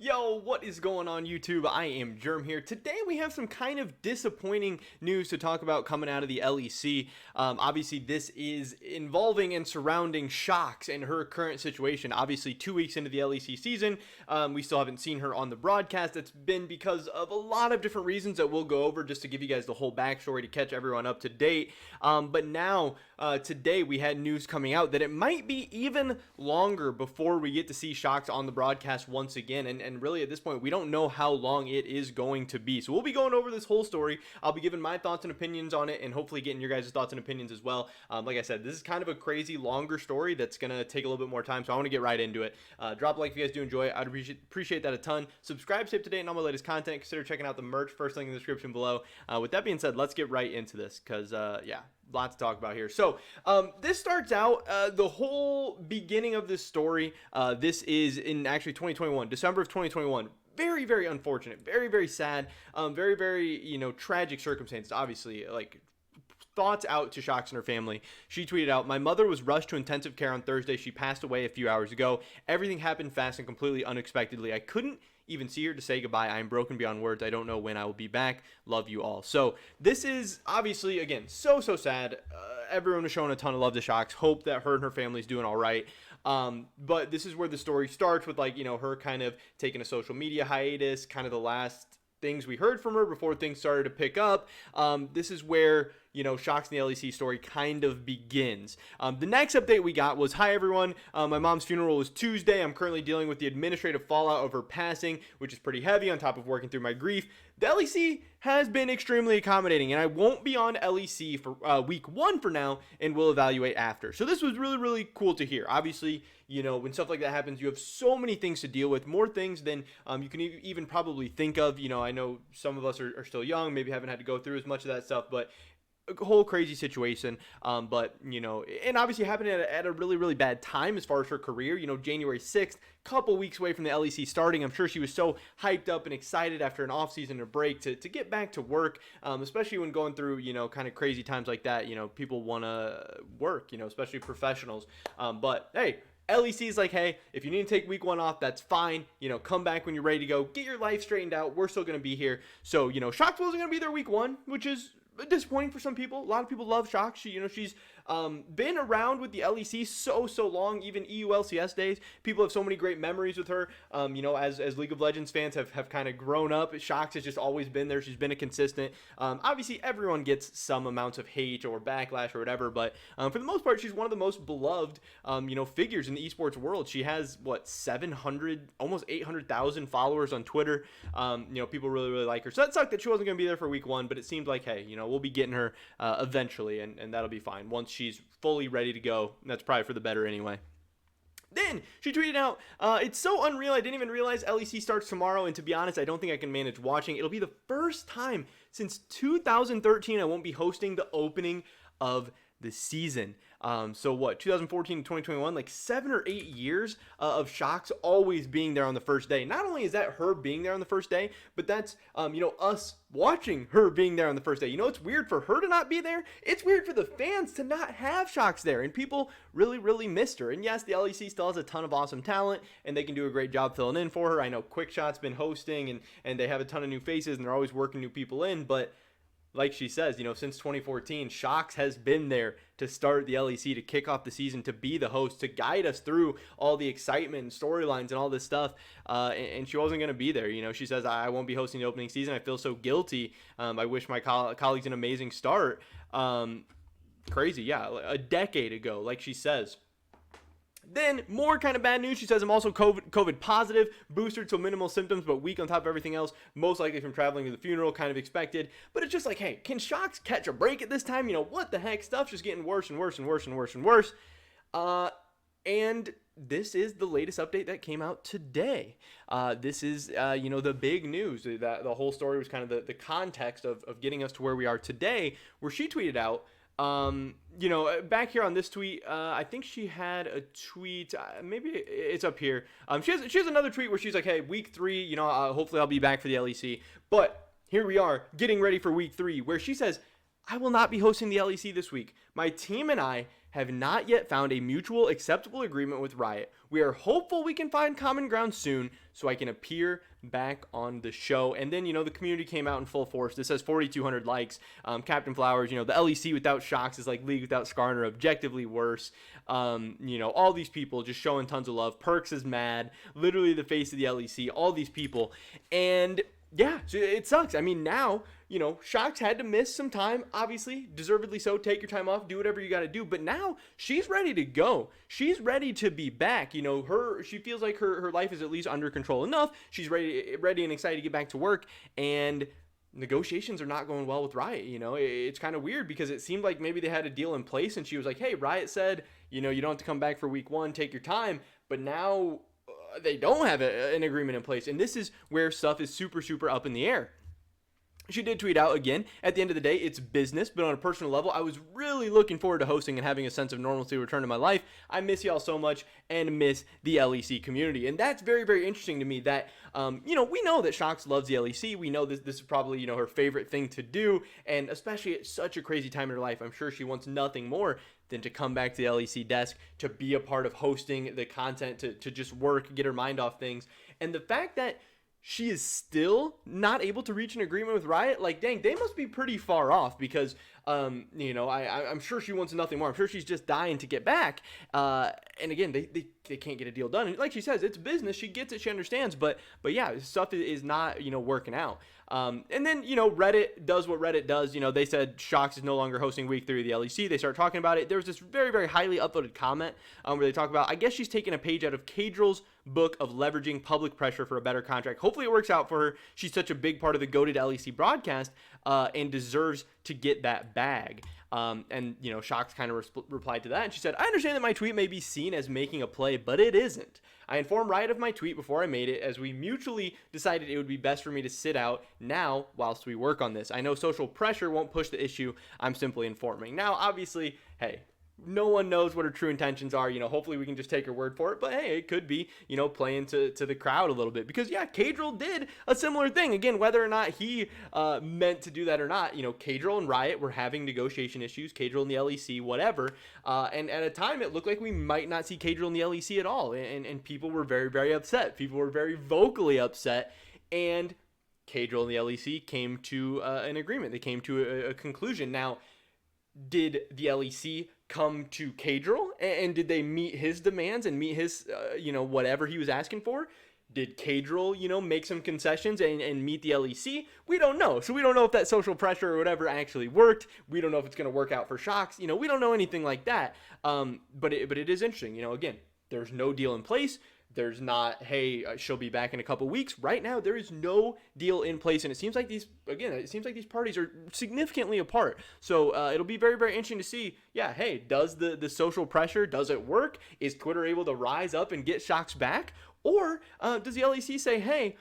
Yo, what is going on YouTube? I am Germ here. Today we have some kind of disappointing news to talk about coming out of the LEC. Obviously this is involving and surrounding Sjokz and her current situation. Obviously 2 weeks into the LEC season, we still haven't seen her on the broadcast. It's been because of a lot of different reasons that we'll go over just to give you guys the whole backstory to catch everyone up to date. But now, today we had news coming out that it might be even longer before we get to see Sjokz on the broadcast once again. And really at this point, we don't know how long it is going to be. So we'll be going over this whole story. I'll be giving my thoughts and opinions on it and hopefully getting your guys' thoughts and opinions as well. Like I said, this is kind of a crazy longer story that's going to take a little bit more time. So I want to get right into it. Drop a like if you guys do enjoy it. I'd appreciate that a ton. Subscribe, stay up to date on all my latest content. Consider checking out the merch. First link in the description below. With that being said, let's get right into this because, yeah, lots to talk about here. So this starts out the whole beginning of this story. This is in actually 2021, December of 2021. Very, very unfortunate, very, very sad, very, very, tragic circumstances. Obviously, like, thoughts out to Sjokz and her family. She tweeted out, "My mother was rushed to intensive care on Thursday. She passed away a few hours ago. Everything happened fast and completely unexpectedly. I couldn't even see her to say goodbye. I am broken beyond words. I don't know when I will be back. Love you all." So this is obviously, again, so sad. Everyone was showing a ton of love to Sjokz. Hope that her and her family's doing all right. But this is where the story starts with, like, her kind of taking a social media hiatus, kind of the last things we heard from her before things started to pick up. This is where, Sjokz and the LEC story kind of begins. The next update we got was, "Hi everyone, my mom's funeral was Tuesday. I'm currently dealing with the administrative fallout of her passing, which is pretty heavy on top of working through my grief. The LEC has been extremely accommodating, and I won't be on LEC for week 1 for now, and will evaluate after." So this was really, really cool to hear. Obviously, when stuff like that happens, you have so many things to deal with, more things than you can even probably think of. I know some of us are still young, maybe haven't had to go through as much of that stuff, but a whole crazy situation. But and obviously happened at a really, really bad time as far as her career. January 6th, couple weeks away from the LEC starting. I'm sure she was so hyped up and excited after an off season or break to get back to work, especially when going through kind of crazy times like that. People want to work, especially professionals. But hey, LEC is like, hey, if you need to take week 1 off, that's fine. Come back when you're ready to go. Get your life straightened out. We're still going to be here. So, Sjokz wasn't going to be there week 1, which is disappointing for some people. A lot of people love Sjokz. She's been around with the LEC so long, even EULCS days. People have so many great memories with her. As League of Legends fans have kind of grown up, Sjokz has just always been there. She's been a consistent. Obviously, everyone gets some amounts of hate or backlash or whatever, but for the most part, she's one of the most beloved, figures in the esports world. She has, 700, almost 800,000 followers on Twitter. People really, really like her. So that sucked that she wasn't going to be there for week 1, but it seemed like, hey, we'll be getting her eventually, and that'll be fine once she's fully ready to go. That's probably for the better anyway. Then she tweeted out, "It's so unreal. I didn't even realize LEC starts tomorrow. And to be honest, I don't think I can manage watching. It'll be the first time since 2013 I won't be hosting the opening of the season." So what, 2014 to 2021, like 7 or 8 years of Sjokz always being there on the first day. Not only is that her being there on the first day, but that's, us watching her being there on the first day. It's weird for her to not be there. It's weird for the fans to not have Sjokz there, and people really, really missed her. And yes, the LEC still has a ton of awesome talent, and they can do a great job filling in for her. I know QuickShot's been hosting, and they have a ton of new faces, and they're always working new people in, but like she says, since 2014, Sjokz has been there to start the LEC, to kick off the season, to be the host, to guide us through all the excitement and storylines and all this stuff. And she wasn't going to be there. She says, "I won't be hosting the opening season. I feel so guilty. I wish my colleagues an amazing start." Crazy, yeah. A decade ago, like she says. Then, more kind of bad news. She says, "I'm also COVID positive, boosted to minimal symptoms, but weak on top of everything else, most likely from traveling to the funeral, kind of expected." But it's just like, hey, can Sjokz catch a break at this time? What the heck? Stuff's just getting worse and worse and worse and worse and worse. And this is the latest update that came out today. This is, the big news. That the whole story was kind of the context of getting us to where we are today, where she tweeted out, back here on this tweet, I think she had a tweet, maybe it's up here. She has another tweet where she's like, "Hey, week 3, hopefully I'll be back for the LEC." But here we are getting ready for week 3, where she says, "I will not be hosting the LEC this week. My team and I have not yet found a mutual acceptable agreement with Riot. We are hopeful we can find common ground soon so I can appear back on the show. And then, the community came out in full force. This has 4,200 likes. Captain Flowers, the LEC without Sjokz is like League without Skarner, objectively worse. All these people just showing tons of love. Perks is mad, literally the face of the LEC, all these people. And yeah, so it sucks. I mean, now, Sjokz had to miss some time, obviously, deservedly so. Take your time off, do whatever you got to do. But now she's ready to go. She's ready to be back. She feels like her life is at least under control enough. She's ready and excited to get back to work. And negotiations are not going well with Riot. It's kind of weird because it seemed like maybe they had a deal in place and she was like, hey, Riot said, you don't have to come back for week 1, take your time. But now they don't have an agreement in place. And this is where stuff is super, super up in the air. She did tweet out again, at the end of the day, it's business, but on a personal level, I was really looking forward to hosting and having a sense of normalcy return to my life. I miss y'all so much and miss the LEC community. And that's very, very interesting to me that, we know that Sjokz loves the LEC. We know this is probably, her favorite thing to do. And especially at such a crazy time in her life, I'm sure she wants nothing more than to come back to the LEC desk, to be a part of hosting the content, to just work, get her mind off things. And the fact that she is still not able to reach an agreement with Riot, like, dang, they must be pretty far off because, I'm sure she wants nothing more. I'm sure she's just dying to get back. And again, they can't get a deal done. And like she says, it's business. She gets it. She understands. But yeah, stuff is not, working out. And then, Reddit does what Reddit does. They said Sjokz is no longer hosting week 3 of the LEC. They start talking about it. There was this very, very highly upvoted comment where they talk about, I guess she's taking a page out of Kadrill's book of leveraging public pressure for a better contract. Hopefully it works out for her. She's such a big part of the goated LEC broadcast and deserves to get that bag. And Sjokz kind of replied to that, and she said, I understand that my tweet may be seen as making a play, but it isn't. I informed Riot of my tweet before I made it, as we mutually decided it would be best for me to sit out now whilst we work on this. I know social pressure won't push the issue. I'm simply informing. Now, obviously, hey, no one knows what her true intentions are. Hopefully we can just take her word for it. But hey, it could be, playing to the crowd a little bit. Because, yeah, Kadrill did a similar thing. Again, whether or not he meant to do that or not, Kadrill and Riot were having negotiation issues. Kadrill and the LEC, whatever. And at a time, it looked like we might not see Kadrill and the LEC at all. And people were very, very upset. People were very vocally upset. And Kadrill and the LEC came to an agreement. They came to a conclusion. Now, did the LEC come to Kadrill and did they meet his demands and meet his, whatever he was asking for? Did Kadrill, make some concessions and meet the LEC? We don't know. So we don't know if that social pressure or whatever actually worked. We don't know if it's going to work out for Sjokz. We don't know anything like that. But it is interesting. Again, there's no deal in place. There's not, hey, she'll be back in a couple weeks. Right now, there is no deal in place, and it seems like these parties are significantly apart. So it'll be very, very interesting to see, yeah, hey, does the social pressure, does it work? Is Twitter able to rise up and get Sjokz back? Or does the LEC say, hey,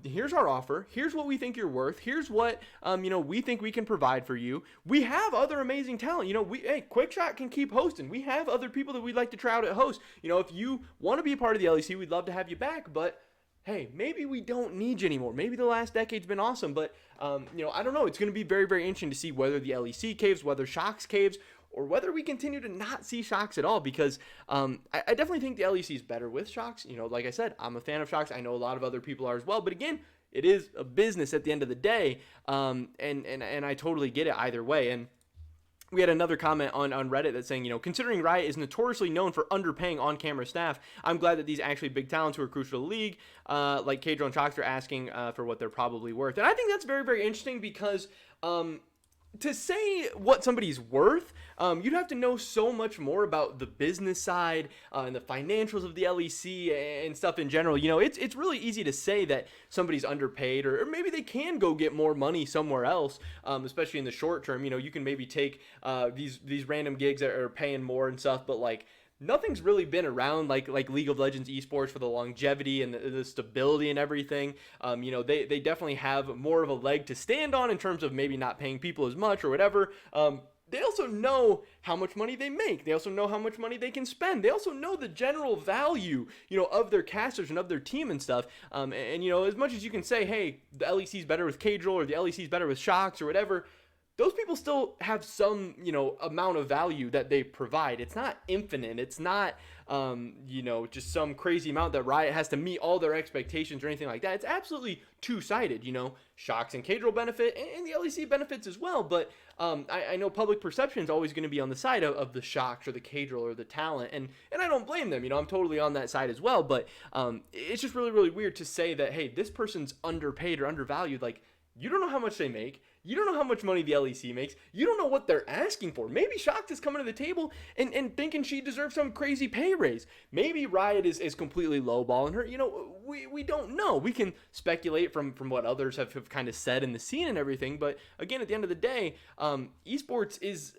here's our offer. Here's what we think you're worth. Here's what, we think we can provide for you. We have other amazing talent. Hey, QuickShot can keep hosting. We have other people that we'd like to try out at host. If you want to be a part of the LEC, we'd love to have you back. But hey, maybe we don't need you anymore. Maybe the last decade's been awesome. But, I don't know. It's going to be very, very interesting to see whether the LEC caves, whether Sjokz caves, or whether we continue to not see Sjokz at all, because I definitely think the LEC is better with Sjokz. Like I said, I'm a fan of Sjokz. I know a lot of other people are as well. But again, it is a business at the end of the day, and I totally get it either way. And we had another comment on Reddit that's saying, considering Riot is notoriously known for underpaying on-camera staff, I'm glad that these actually big talents who are crucial to the league, like Kadrill and Sjokz, are asking for what they're probably worth. And I think that's very, very interesting because to say what somebody's worth, you'd have to know so much more about the business side and the financials of the LEC and stuff in general. It's really easy to say that somebody's underpaid, or maybe they can go get more money somewhere else, especially in the short term. You can maybe take these random gigs that are paying more and stuff, but like, nothing's really been around like League of Legends esports for the longevity and the stability and everything. They definitely have more of a leg to stand on in terms of maybe not paying people as much or whatever. They also know how much money they make. They also know how much money they can spend. They also know the general value, of their casters and of their team and stuff. And as much as you can say, hey, the LEC is better with Kadrill or the LEC is better with Sjokz or whatever, those people still have some, amount of value that they provide. It's not infinite. It's not, just some crazy amount that Riot has to meet all their expectations or anything like that. It's absolutely two-sided. Sjokz and Cadril benefit, and the LEC benefits as well. But I know public perception is always going to be on the side of the Sjokz or the Cadril or the talent, and I don't blame them. I'm totally on that side as well. But it's just really, really weird to say that, hey, this person's underpaid or undervalued. Like, you don't know how much they make. You don't know how much money the LEC makes. You don't know what they're asking for. Maybe Sjokz is coming to the table and thinking she deserves some crazy pay raise. Maybe Riot is completely lowballing her. We don't know. We can speculate from what others have kind of said in the scene and everything. But again, at the end of the day, esports is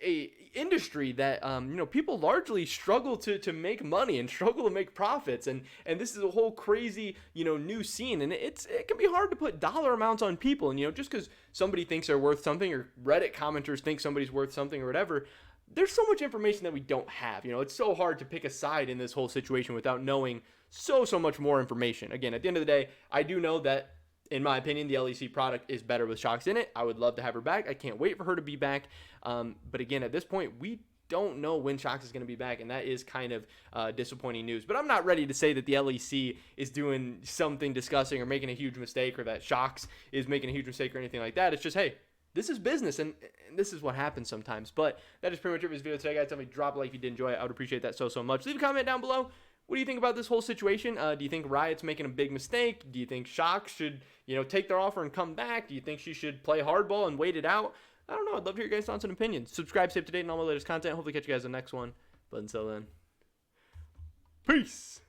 a industry that people largely struggle to make money and struggle to make profits, and this is a whole crazy new scene, and it can be hard to put dollar amounts on people, and just because somebody thinks they're worth something, or Reddit commenters think somebody's worth something or whatever, there's so much information that we don't have. It's so hard to pick a side in this whole situation without knowing so much more information. Again, at the end of the day, I do know that, in my opinion, the LEC product is better with Sjokz in it. I would love to have her back. I can't wait for her to be back. But again, at this point, we don't know when Sjokz is going to be back, and that is kind of disappointing news. But I'm not ready to say that the LEC is doing something disgusting or making a huge mistake, or that Sjokz is making a huge mistake or anything like that. It's just, hey, this is business, and this is what happens sometimes. But that is pretty much it for this video today, guys. Tell me, drop a like if you did enjoy it. I would appreciate that so much. Leave a comment down below. What do you think about this whole situation? Do you think Riot's making a big mistake? Do you think Sjokz should, take their offer and come back? Do you think she should play hardball and wait it out? I don't know. I'd love to hear your guys' thoughts and opinions. Subscribe, stay up to date on all my latest content. Hopefully catch you guys in the next one. But until then, peace.